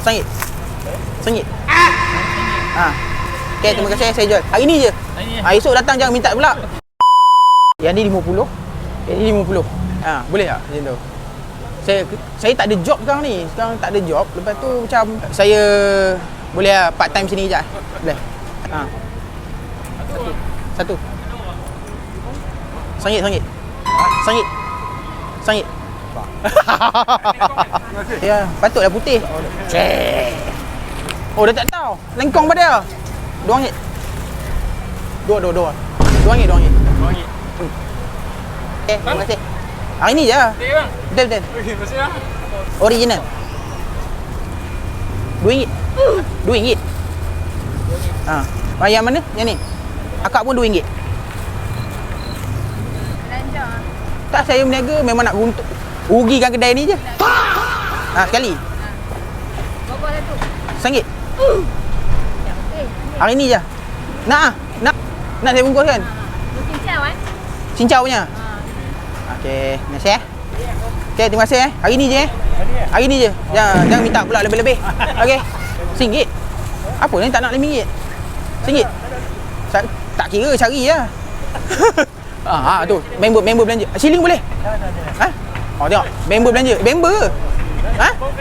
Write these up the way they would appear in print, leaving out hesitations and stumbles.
RM1. RM1. Okey, terima kasih saya jual. Hari ni je. Esok datang jangan minta pula. Yang ni 50. Yang ni 50. Boleh tak macam tu? Saya tak ada job sekarang ni. Sekarang tak ada job. Lepas tu macam saya boleh part time sini je. Boleh. Satu. RM1. Ya, patutlah putih. Oh, dah tak tahu. Lengkong pada. RM2. Dua. RM2. Terima kasih. Hari ni je. Betul. Original. RM2. Yang mana? Yang ni. Akak pun RM2. Tak, saya berniaga memang nak rugikan kedai ni je. Sekali. Berapa satu? RM1. Hari ni je. Nak saya bungkus kan? Cincau Cincau punya. Okey, terima kasih. Okey, terima kasih. Hari ni je. Hari ni je. Jangan minta pula lebih-lebih. Okey. RM1. Apa ni tak nak RM5? RM1. Tak kira cari lah. Tu member belanja. Shilling boleh? Tengok member belanja. Member.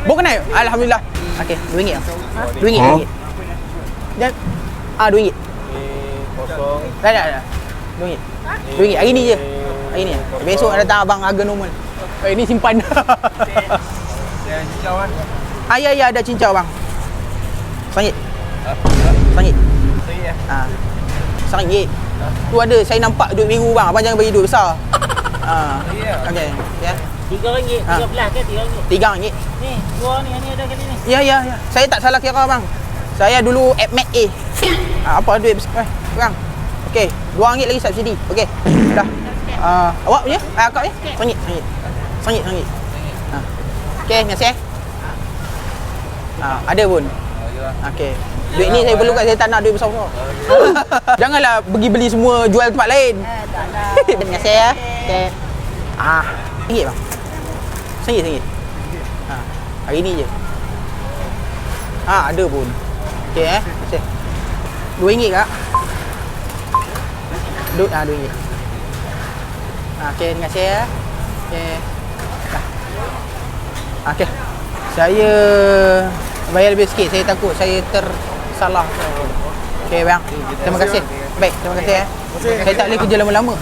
Baru kenal. Alhamdulillah. Okey, RM2 lah. RM2. Dan RM2. Dah. RM2. Hari ni je. Hari ni. Besok datang abang harga normal. Ni simpan. Cincau kan? Ya ada cincau bang. RM1. RM1. Tu ada, saya nampak duit biru bang. Abang jangan bagi duit besar. Okey, ya. RM3, 13 ke RM3? RM3. Ni, dua ni ada kali ni. Ya. Saya tak salah kira bang. Saya dulu AppMac A. Apa duit besar? Bang. Okey, RM2 lagi subsidi. Okey. Dah. Awak punya? Akak punya? RM1. Okey, terima kasih. Ada pun. Okey. Duit ni saya perlukan, saya tak nak duit besar-besar. Janganlah pergi beli semua jual tempat lain. Taklah. Terima kasih ya. Okey. RM1 bang. RM1. Hari ni je. Ada pun. Okey terima kasih. RM2 kak. RM2. Okey, terima kasih ya. Okey. Okey. Saya bayar lebih sikit, saya takut saya tersalah. Okey bang. Terima kasih. Baik, terima kasih ya. Saya tak boleh kerja lama-lama.